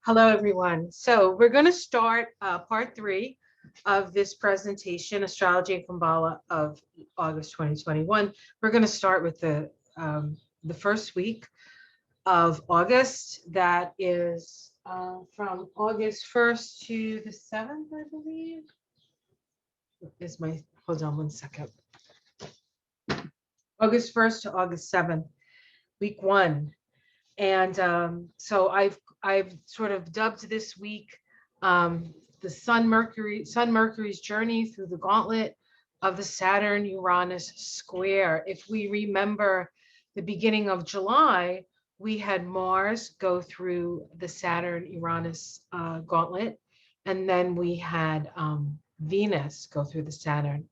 Hello, everyone. So we're going to start part 3 of this presentation, Astrology Kabbalah of August 2021. We're going to start with the first week of August. That is from August 1st to the 7th, I believe. Hold on one second. August 1st to August 7th, week 1. And so I've sort of dubbed this week the Sun Mercury's journey through the gauntlet of the Saturn Uranus square. If we remember the beginning of July, we had Mars go through the Saturn Uranus gauntlet, and then we had Venus go through the Saturn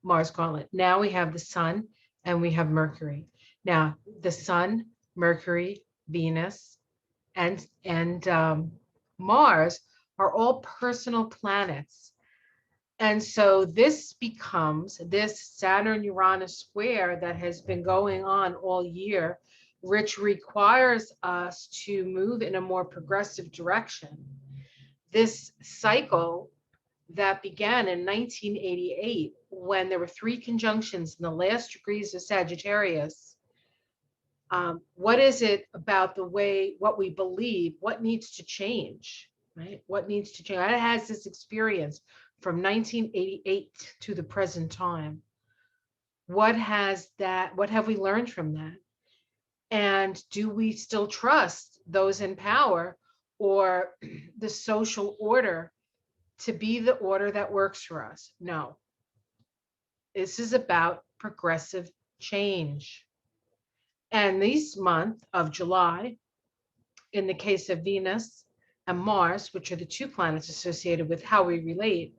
Mars gauntlet. Now we have the Sun and we have Mercury. Now the Sun, Mercury, Venus, and Mars are all personal planets. And so this becomes this Saturn-Uranus square that has been going on all year, which requires us to move in a more progressive direction. This cycle that began in 1988, when there were 3 conjunctions in the last degrees of Sagittarius. What is it about what we believe, what needs to change, right? What needs to change? It has this experience from 1988 to the present time. What have we learned from that? And do we still trust those in power or the social order to be the order that works for us? No. This is about progressive change. And this month of July, in the case of Venus and Mars, which are the 2 planets associated with how we relate,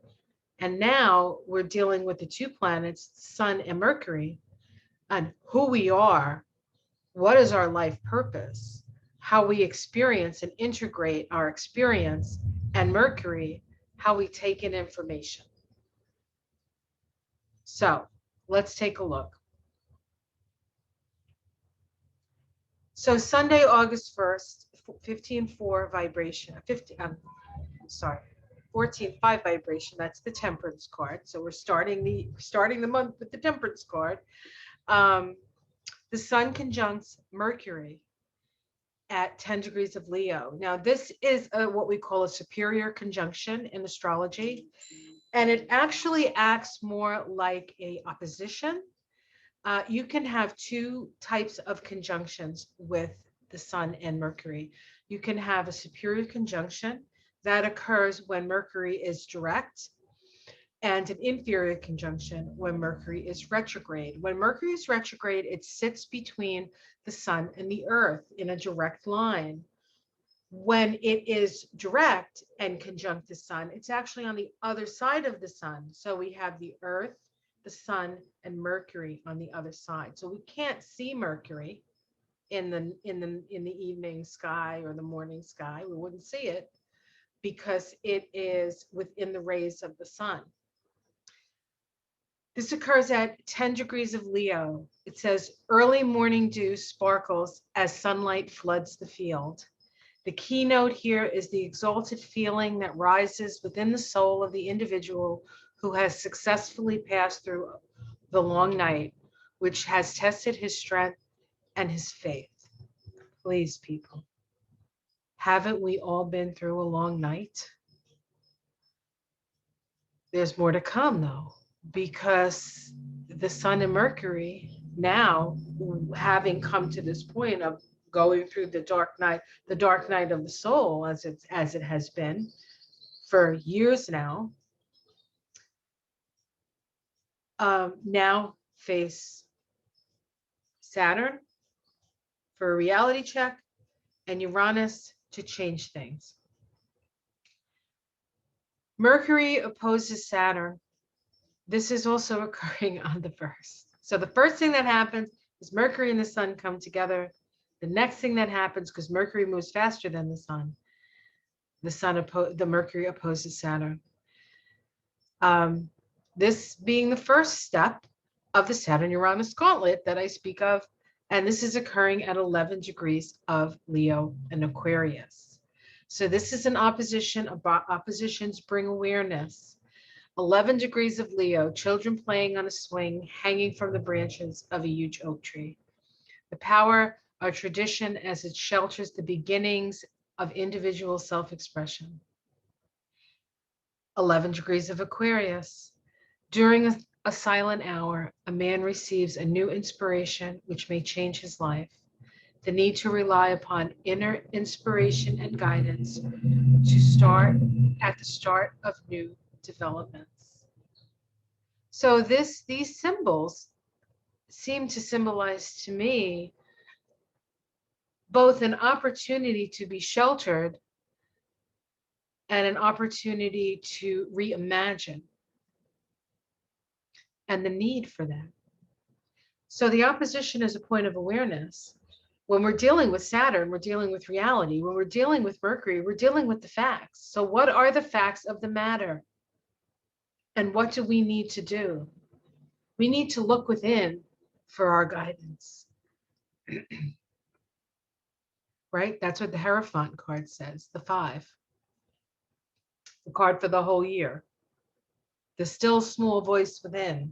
and now we're dealing with the 2 planets, Sun and Mercury, and who we are, what is our life purpose, how we experience and integrate our experience, and Mercury, how we take in information. So let's take a look. So Sunday, August 1st, 15-4 vibration, 14-5 vibration. That's the Temperance card. So we're starting the month with the Temperance card. The Sun conjuncts Mercury at 10 degrees of Leo. Now, this is what we call a superior conjunction in astrology, and it actually acts more like a opposition. You can have 2 types of conjunctions with the Sun and Mercury. You can have a superior conjunction that occurs when Mercury is direct, and an inferior conjunction when Mercury is retrograde. When Mercury is retrograde, it sits between the Sun and the Earth in a direct line. When it is direct and conjunct the Sun, it's actually on the other side of the Sun. So we have the Earth, the Sun, and Mercury on the other side. So we can't see Mercury in the evening sky or the morning sky. We wouldn't see it because it is within the rays of the Sun. This occurs at 10 degrees of Leo. It says, early morning dew sparkles as sunlight floods the field. The keynote here is the exalted feeling that rises within the soul of the individual who has successfully passed through the long night, which has tested his strength and his faith. Please, people, haven't we all been through a long night? There's more to come, though, because the Sun and Mercury, now having come to this point of going through the dark night of the soul, as it has been for years now, now face Saturn for a reality check and Uranus to change things. Mercury opposes Saturn. This is also occurring on the 1st. So the first thing that happens is Mercury and the Sun come together. The next thing that happens, because Mercury moves faster than the Sun, the Mercury opposes Saturn. This being the first step of the Saturn-Uranus gauntlet that I speak of, and this is occurring at 11 degrees of Leo and Aquarius. So this is an opposition. Oppositions bring awareness. 11 degrees of Leo, children playing on a swing, hanging from the branches of a huge oak tree. The power of tradition as it shelters the beginnings of individual self-expression. 11 degrees of Aquarius. During a silent hour, a man receives a new inspiration which may change his life. The need to rely upon inner inspiration and guidance to start at the start of new developments. So these symbols seem to symbolize to me both an opportunity to be sheltered and an opportunity to reimagine, and the need for that. So the opposition is a point of awareness. When we're dealing with Saturn, we're dealing with reality. When we're dealing with Mercury, we're dealing with the facts. So what are the facts of the matter? And what do we need to do? We need to look within for our guidance. Right? That's what the Hierophant card says, the 5. The card for the whole year. The still small voice within.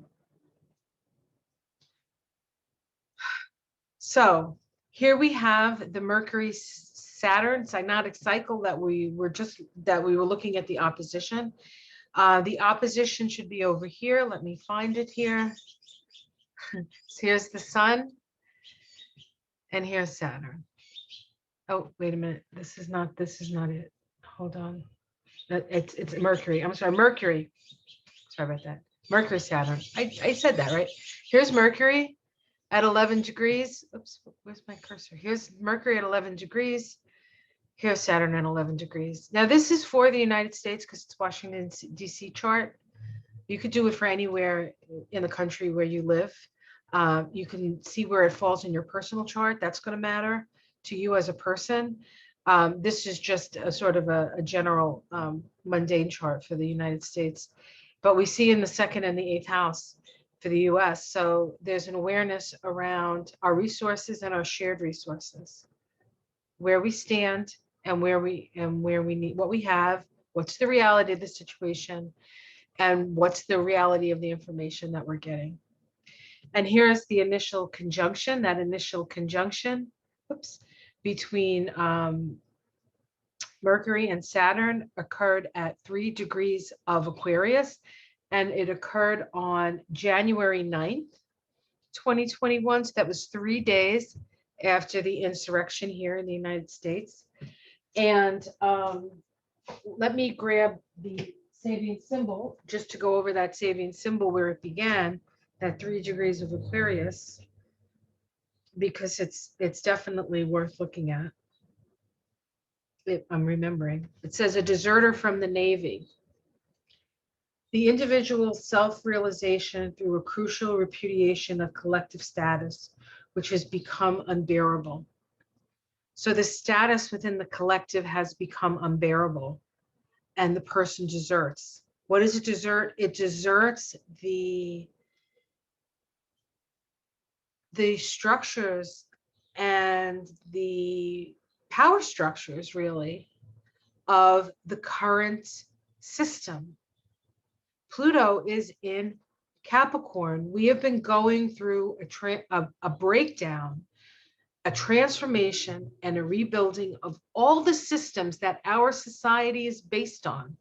So here we have the Mercury Saturn synodic cycle that we were looking at the opposition. The opposition should be over here. Let me find it here. So here's the Sun, and here's Saturn. Oh, wait a minute. This is not it. Hold on. It's Mercury. I'm sorry, Mercury. Sorry about that. Mercury, Saturn. I said that, right? Here's Mercury at 11 degrees. Oops, where's my cursor? Here's Mercury at 11 degrees. Here's Saturn at 11 degrees. Now, this is for the United States because it's Washington, D.C. chart. You could do it for anywhere in the country where you live. You can see where it falls in your personal chart. That's going to matter to you as a person. This is just a sort of a general mundane chart for the United States. But we see in the 2nd and the 8th house for the US. So there's an awareness around our resources and our shared resources, where we stand and where we need, what we have, what's the reality of the situation, and what's the reality of the information that we're getting. And here's the initial conjunction, between Mercury and Saturn occurred at 3 degrees of Aquarius, and it occurred on January 9th, 2021. So that was 3 days after the insurrection here in the United States. And let me grab the saving symbol just to go over that saving symbol where it began, that 3 degrees of Aquarius, because it's definitely worth looking at. I'm remembering. It says a deserter from the Navy. The individual's self-realization through a crucial repudiation of collective status, which has become unbearable. So the status within the collective has become unbearable, and the person deserts. What does it desert? It deserts the structures and the power structures, really, of the current system. Pluto is in Capricorn. We have been going through a breakdown, a transformation, and a rebuilding of all the systems that our society is based on.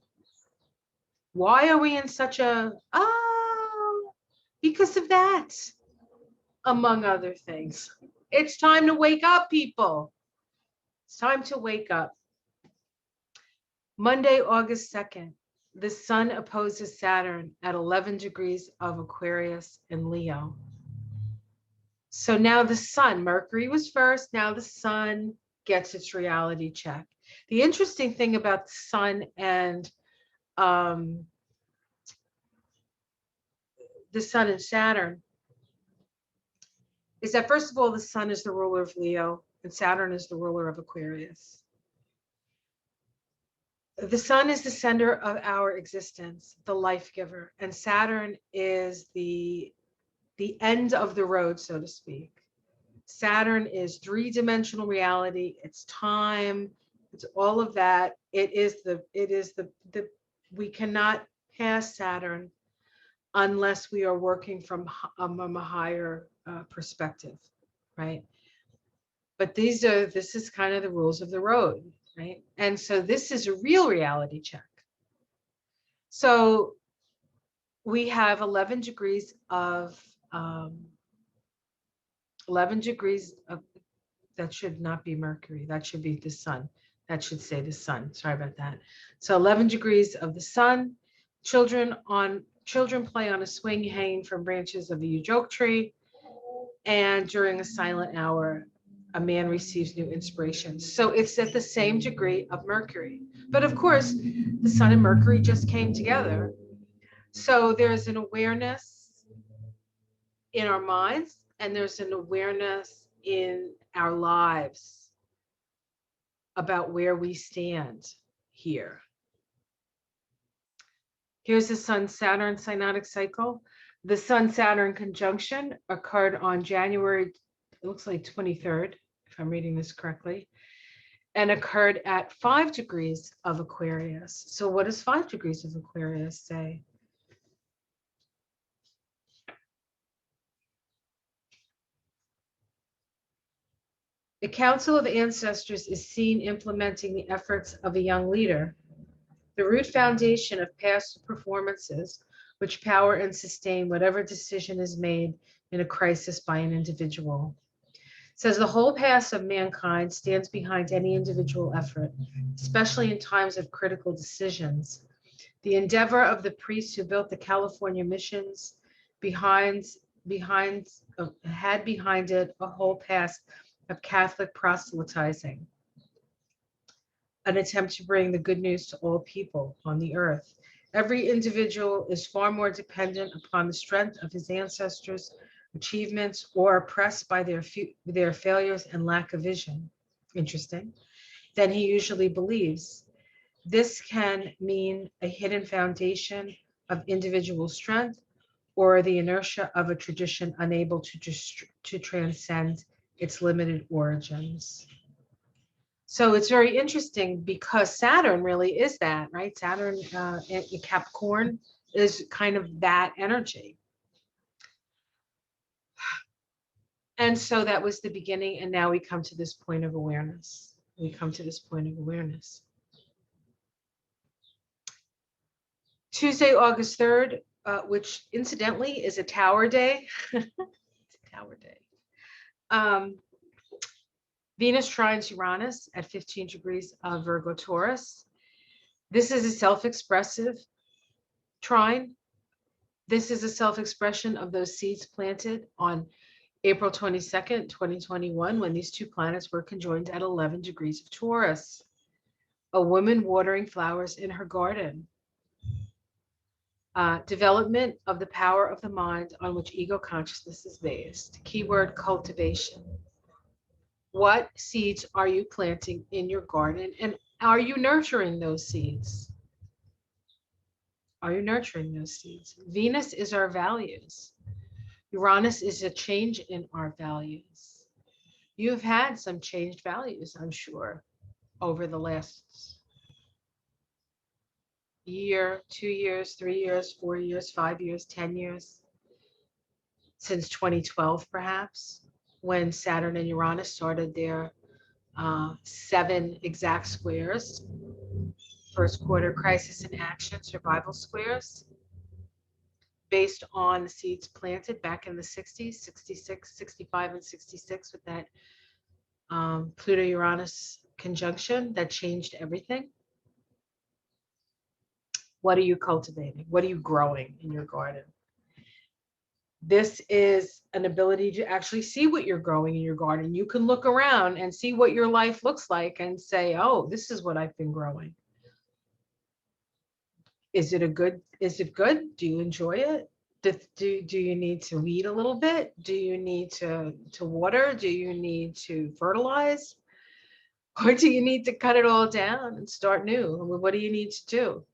Why are we in such a, because of that, among other things. It's time to wake up, people. It's time to wake up. Monday, August 2nd, the Sun opposes Saturn at 11 degrees of Aquarius in Leo. So now the Sun, Mercury was first, now the Sun gets its reality check. The interesting thing about the Sun and Saturn is that, first of all, the Sun is the ruler of Leo and Saturn is the ruler of Aquarius. The Sun is the center of our existence, the life giver, and Saturn is the end of the road, so to speak. Saturn is 3-dimensional reality. It's time, It's all of that. We cannot pass Saturn unless we are working from a higher perspective, right? But this is kind of the rules of the road, right? And so this is a real reality check. So we have 11 degrees of 11 degrees of, that should not be Mercury. That should be the sun. That should say the sun. Sorry about that. So 11 degrees of the sun. Children play on a swing hanging from branches of a huge oak tree. And during a silent hour, a man receives new inspiration. So it's at the same degree of Mercury. But of course, the sun and Mercury just came together. So there's an awareness in our minds, and there's an awareness in our lives about where we stand here. Here's the Sun-Saturn synodic cycle. The Sun-Saturn conjunction occurred on January, it looks like 23rd, if I'm reading this correctly, and occurred at 5 degrees of Aquarius. So what does 5 degrees of Aquarius say? The Council of Ancestors is seen implementing the efforts of a young leader. The root foundation of past performances, which power and sustain whatever decision is made in a crisis by an individual. It says the whole past of mankind stands behind any individual effort, especially in times of critical decisions. The endeavor of the priests who built the California missions had behind it a whole past of Catholic proselytizing, an attempt to bring the good news to all people on the earth. Every individual is far more dependent upon the strength of his ancestors' achievements or oppressed by their failures and lack of vision. Interesting. Than he usually believes. This can mean a hidden foundation of individual strength or the inertia of a tradition unable to transcend its limited origins. So it's very interesting because Saturn really is that, right? Saturn in Capricorn is kind of that energy. And so that was the beginning. And now we come to this point of awareness. Tuesday, August 3rd, which incidentally is a tower day. It's a tower day. Venus trines Uranus at 15 degrees of Virgo Taurus. This is a self-expressive trine. This is a self-expression of those seeds planted on April 22nd, 2021, when these two planets were conjoined at 11 degrees of Taurus. A woman watering flowers in her garden. Development of the power of the mind on which ego consciousness is based. Keyword cultivation. What seeds are you planting in your garden, and are you nurturing those seeds? Are you nurturing those seeds? Venus is our values. Uranus is a change in our values. You've had some changed values, I'm sure, over the last year, 2 years, 3 years, 4 years, 5 years, 10 years, since 2012, perhaps, when Saturn and Uranus started their 7 exact squares, first quarter crisis in action, survival squares, based on the seeds planted back in the 60s, 66, 65, and 66 with that Pluto-Uranus conjunction that changed everything. What are you cultivating? What are you growing in your garden? This is an ability to actually see what you're growing in your garden. You can look around and see what your life looks like and say, oh, this is what I've been growing. Is it good? Do you enjoy it? Do you need to weed a little bit? Do you need to water? Do you need to fertilize? Or do you need to cut it all down and start new? What do you need to do?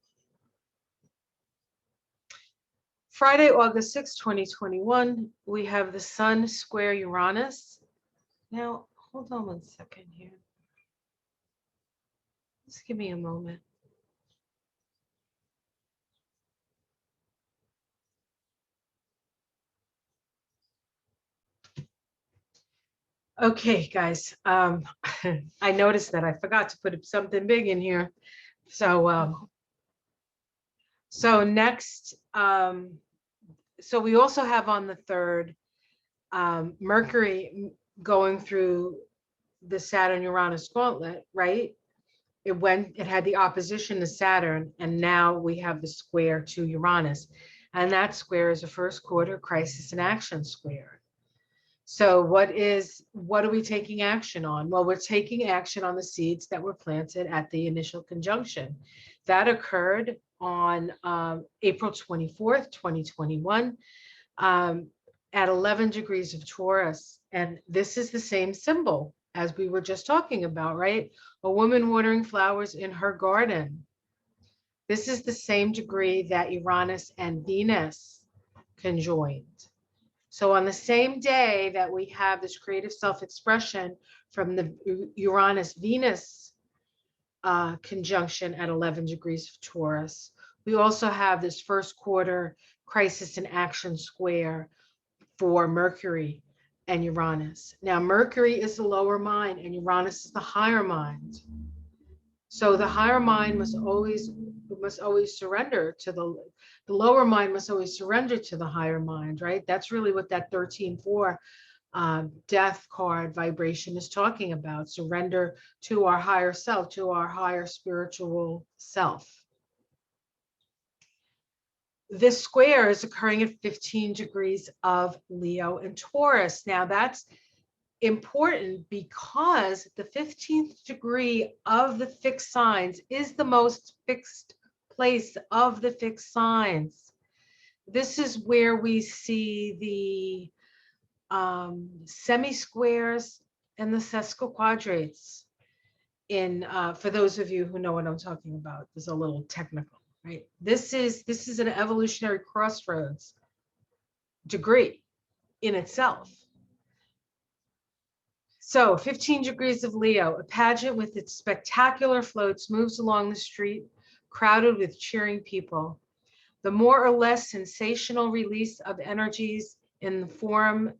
Friday, August 6, 2021, we have the Sun square Uranus. Now, hold on one second here. Just give me a moment. Okay, guys. I noticed that I forgot to put something big in here. So so next, so we also have on the 3rd, Mercury going through the Saturn Uranus gauntlet, right? It had the opposition to Saturn, and now we have the square to Uranus. And that square is a first quarter crisis in action square. So what are we taking action on? Well, we're taking action on the seeds that were planted at the initial conjunction. That occurred on April 24th, 2021, at 11 degrees of Taurus. And this is the same symbol as we were just talking about, right? A woman watering flowers in her garden. This is the same degree that Uranus and Venus conjoined. So on the same day that we have this creative self-expression from the Uranus-Venus conjunction at 11 degrees of Taurus, we also have this first quarter crisis in action square for Mercury and Uranus. Now, Mercury is the lower mind and Uranus is the higher mind. So the higher mind must always surrender to the lower mind must always surrender to the higher mind, right? That's really what that 13-4 death card vibration is talking about. Surrender to our higher self, to our higher spiritual self. This square is occurring at 15 degrees of Leo and Taurus. Now that's important because the 15th degree of the fixed signs is the most fixed place of the fixed signs. This is where we see the semi-squares and the sesquiquadrates in, for those of you who know what I'm talking about. There's a little technical, right? This is an evolutionary crossroads degree in itself. So 15 degrees of Leo, a pageant with its spectacular floats moves along the street, crowded with cheering people. The more or less sensational release of energies in a form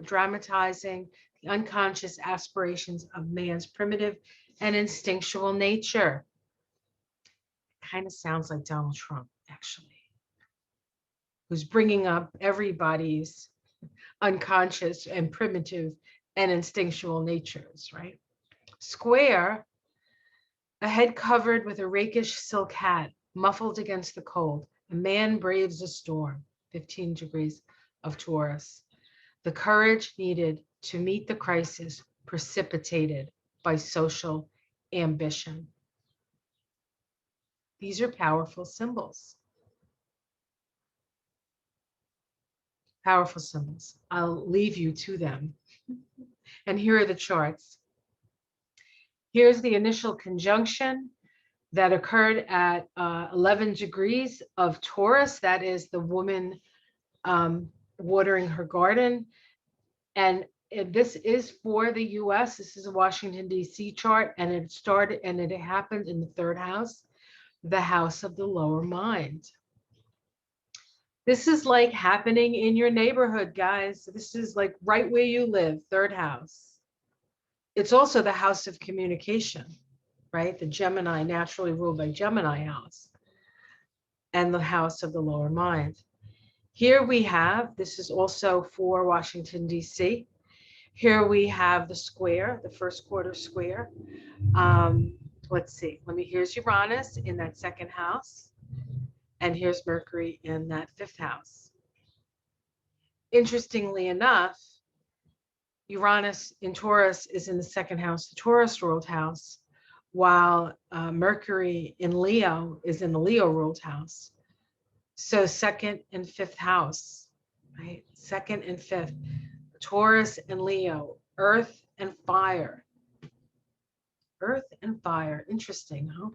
dramatizing the unconscious aspirations of man's primitive and instinctual nature. Kind of sounds like Donald Trump, actually, who's bringing up everybody's unconscious and primitive and instinctual natures, right? Square, a head covered with a rakish silk hat, muffled against the cold. A man braves a storm, 15 degrees of Taurus. The courage needed to meet the crisis precipitated by social ambition. These are powerful symbols. Powerful symbols. I'll leave you to them. And here are the charts. Here's the initial conjunction that occurred at 11 degrees of Taurus. That is the woman watering her garden. And this is for the US. This is a Washington, D.C. chart, and it happened in the 3rd house, the house of the lower mind. This is like happening in your neighborhood, guys. This is like right where you live, 3rd house. It's also the house of communication, right? The Gemini, naturally ruled by Gemini house, and the house of the lower mind. Here we have, this is also for Washington, D.C. Here we have the square, the first quarter square. Let's see, here's Uranus in that 2nd house, and here's Mercury in that 5th house. Interestingly enough, Uranus in Taurus is in the 2nd house, the Taurus ruled house, while Mercury in Leo is in the Leo ruled house. So 2nd and 5th house, right? 2nd and 5th, Taurus and Leo, earth and fire. Earth and fire, interesting, huh?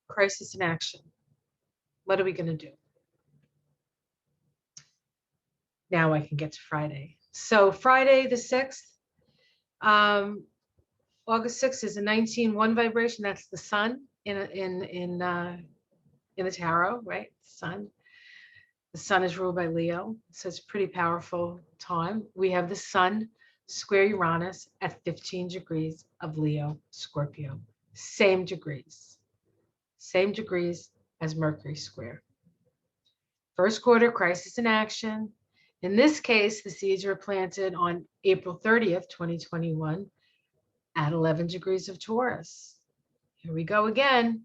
Crisis in action. What are we going to do? Now I can get to Friday. So Friday the 6th, August 6th is a 19-1 vibration. That's the sun in the tarot, right? Sun. The sun is ruled by Leo, so it's a pretty powerful time. We have the sun square Uranus at 15 degrees of Leo, Scorpio. Same degrees as Mercury square. First quarter crisis in action. In this case, the seeds were planted on April 30th, 2021 at 11 degrees of Taurus. Here we go again.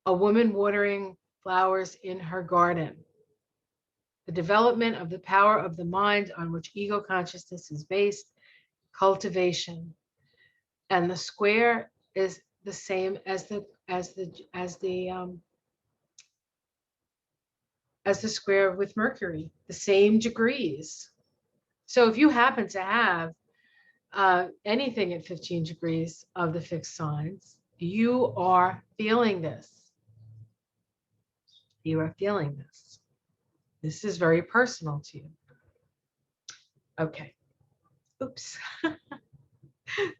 A woman watering flowers in her garden. The development of the power of the mind on which ego consciousness is based, cultivation. And the square is the same as the square with Mercury, the same degrees. So if you happen to have anything at 15 degrees of the fixed signs, you are feeling this. You are feeling this. This is very personal to you. Okay. Oops.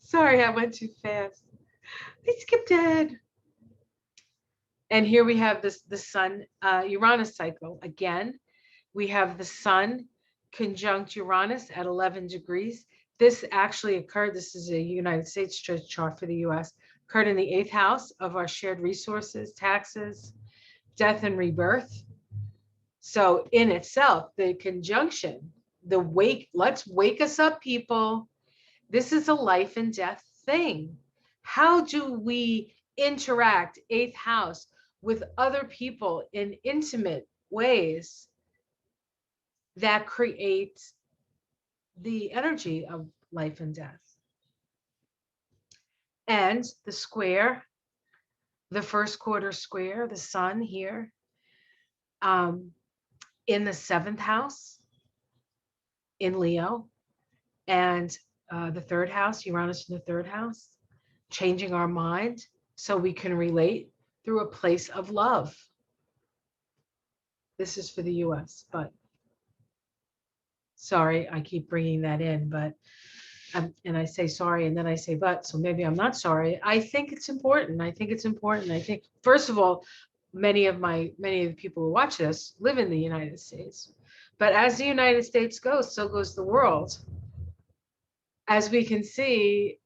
Sorry, I went too fast. I skipped ahead. And here we have this the sun Uranus cycle. Again, we have the sun conjunct Uranus at 11 degrees. This actually occurred, this is a United States chart for the US, occurred in the 8th house of our shared resources, taxes, death and rebirth. So in itself, the conjunction, let's wake us up, people. This is a life and death thing. How do we interact, 8th house, with other people in intimate ways that create the energy of life and death? And the square, the first quarter square, the sun here, in the 7th house in Leo, and the 3rd house, Uranus in the 3rd house, changing our mind so we can relate through a place of love. This is for the US, but sorry, I keep bringing that in, but and I say sorry, and then I say but, so maybe I'm not sorry. I think it's important. I think, first of all, many of the people who watch this live in the United States. But as the United States goes, so goes the world. As we can see,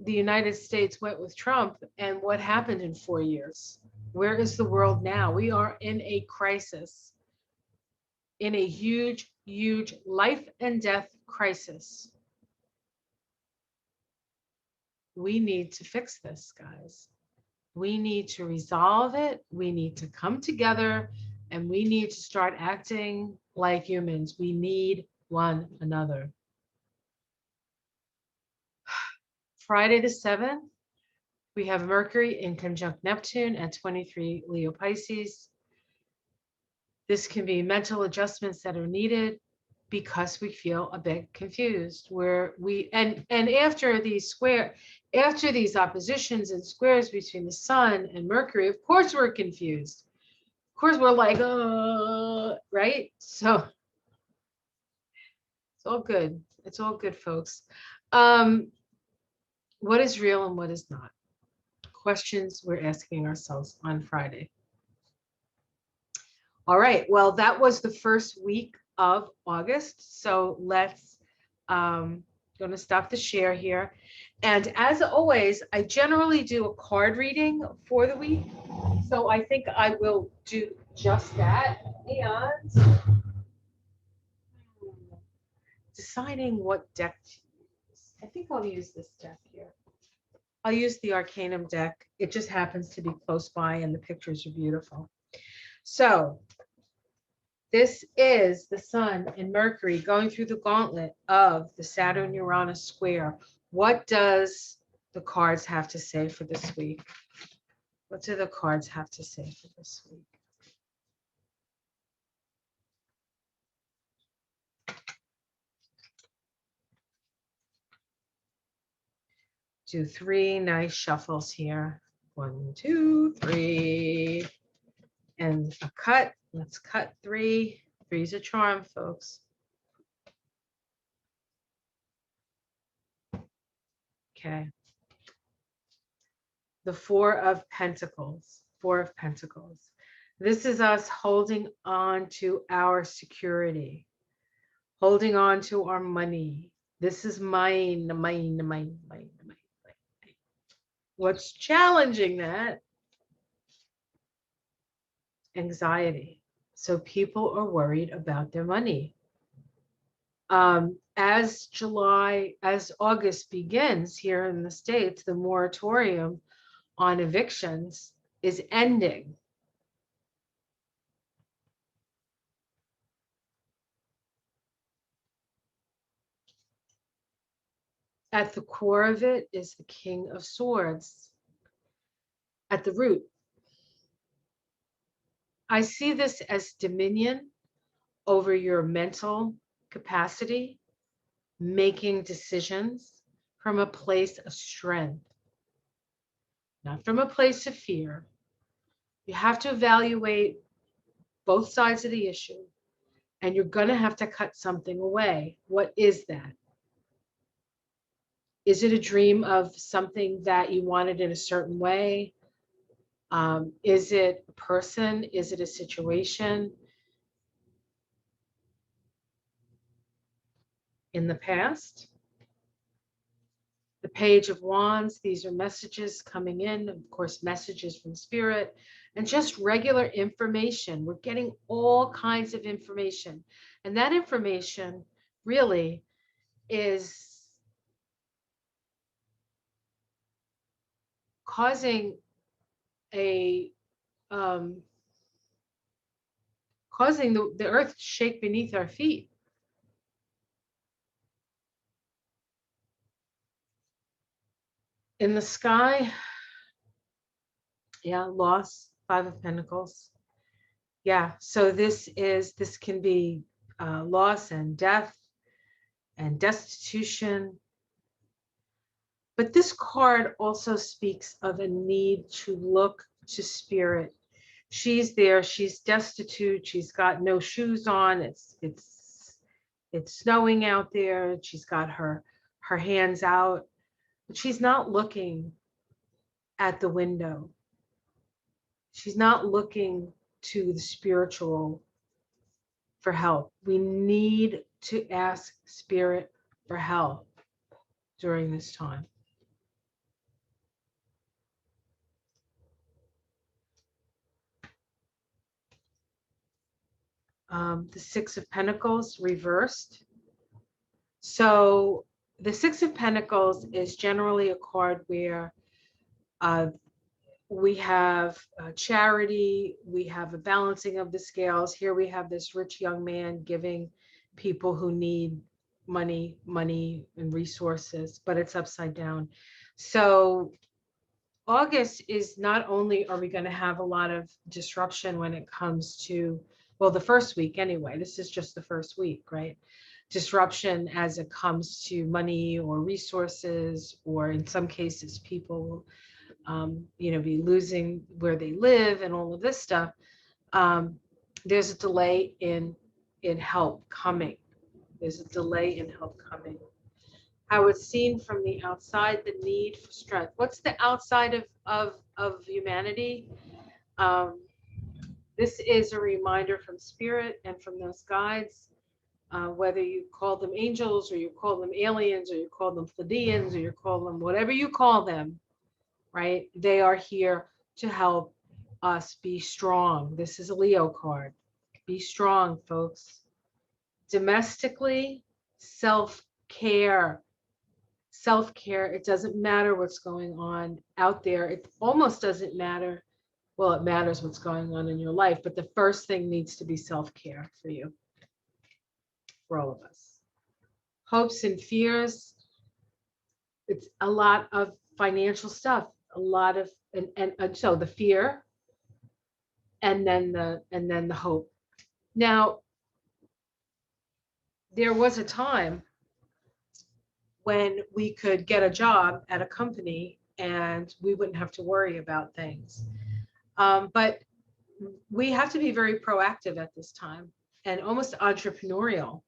the United States went with Trump, and what happened in 4 years? Where is the world now? We are in a crisis, in a huge, huge life and death crisis. We need to fix this, guys. We need to resolve it. We need to come together, and we need to start acting like humans. We need one another. Friday the 7th, we have Mercury in conjunct Neptune at 23 Leo Pisces. This can be mental adjustments that are needed because we feel a bit confused, and after these oppositions and squares between the sun and Mercury, of course we're confused. Of course we're like, right? So it's all good. It's all good, folks. What is real and what is not? Questions we're asking ourselves on Friday. All right, well, that was the first week of August. So let's, going to stop the share here. And as always, I generally do a card reading for the week. So I think I will do just that. And deciding what deck to use. I think I'll use this deck here. I'll use the Arcanum deck. It just happens to be close by and the pictures are beautiful. So this is the sun and Mercury going through the gauntlet of the Saturn Uranus square. What does the cards have to say for this week? What do the cards have to say for this week? Do 3 nice shuffles here. 1, 2, 3. And a cut. Let's cut 3. 3's a charm, folks. Okay. The Four of Pentacles. Four of Pentacles. This is us holding on to our security, holding on to our money. This is mine, mine, mine, mine, mine. What's challenging that? Anxiety. So people are worried about their money. As August begins here in the States, the moratorium on evictions is ending. At the core of it is the King of Swords. At the root, I see this as dominion over your mental capacity, making decisions from a place of strength, not from a place of fear. You have to evaluate both sides of the issue, and you're going to have to cut something away. What is that? Is it a dream of something that you wanted in a certain way? Is it a person? Is it a situation in the past? The Page of Wands, these are messages coming in, of course, messages from Spirit, and just regular information. We're getting all kinds of information. And that information really is causing the earth to shake beneath our feet. In the sky, yeah, loss, Five of Pentacles. Yeah, so this can be loss and death and destitution. But this card also speaks of a need to look to Spirit. She's there, she's destitute, she's got no shoes on, it's snowing out there, she's got her hands out, but she's not looking at the window. She's not looking to the spiritual for help. We need to ask Spirit for help during this time. The Six of Pentacles reversed. So the Six of Pentacles is generally a card where we have charity, we have a balancing of the scales. Here we have this rich young man giving people who need money and resources, but it's upside down. So August is not only are we going to have a lot of disruption when it comes to, well, the first week anyway, this is just the first week, right? Disruption as it comes to money or resources, or in some cases, people, be losing where they live and all of this stuff. There's a delay in help coming. There's a delay in help coming. How it's seen from the outside, the need for strength. What's the outside of humanity? This is a reminder from Spirit and from those guides, whether you call them angels or you call them aliens or you call them Pleiadians or you call them whatever you call them, right? They are here to help us be strong. This is a Leo card. Be strong, folks. Domestically, self-care. Self-care, it doesn't matter what's going on out there. It almost doesn't matter. Well, it matters what's going on in your life, but the first thing needs to be self-care for you, for all of us. Hopes and fears, it's a lot of financial stuff, a lot of, and so the fear, and then the hope. Now, there was a time when we could get a job at a company and we wouldn't have to worry about things. But we have to be very proactive at this time and almost entrepreneurial.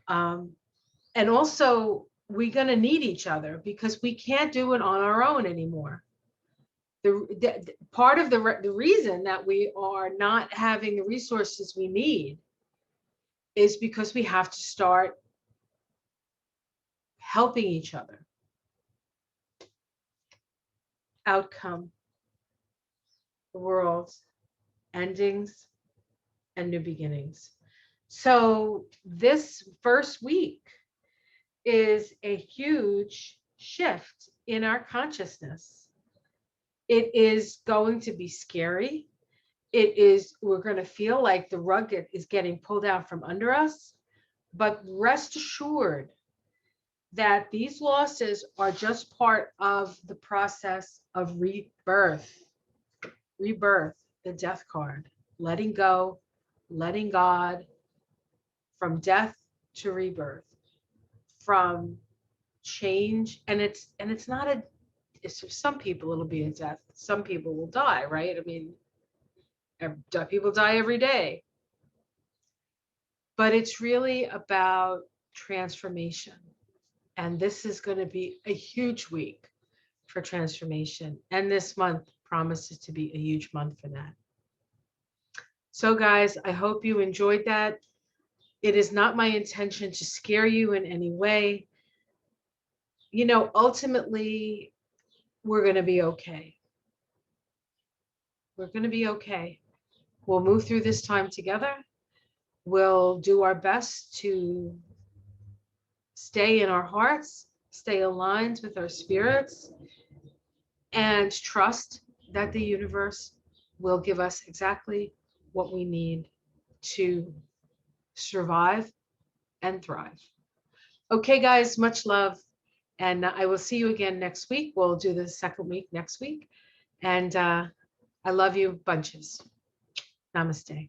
And also we're going to need each other because we can't do it on our own anymore. Part of the reason that we are not having the resources we need is because we have to start helping each other. Outcome, the world, endings, and new beginnings. So this first week is a huge shift in our consciousness. It is going to be scary. We're going to feel like the rug is getting pulled out from under us, but rest assured that these losses are just part of the process of rebirth. Rebirth, the death card, letting go, letting God, from death to rebirth, from change. And it's not for some people it'll be a death. Some people will die, right? I mean, people die every day. But it's really about transformation. And this is going to be a huge week for transformation. And this month promises to be a huge month for that. So guys, I hope you enjoyed that. It is not my intention to scare you in any way. You know, ultimately, we're going to be okay. We're going to be okay. We'll move through this time together. We'll do our best to stay in our hearts, stay aligned with our spirits, and trust that the universe will give us exactly what we need to survive and thrive. Okay, guys, much love. And I will see you again next week. We'll do the second week next week. And I love you bunches. Namaste.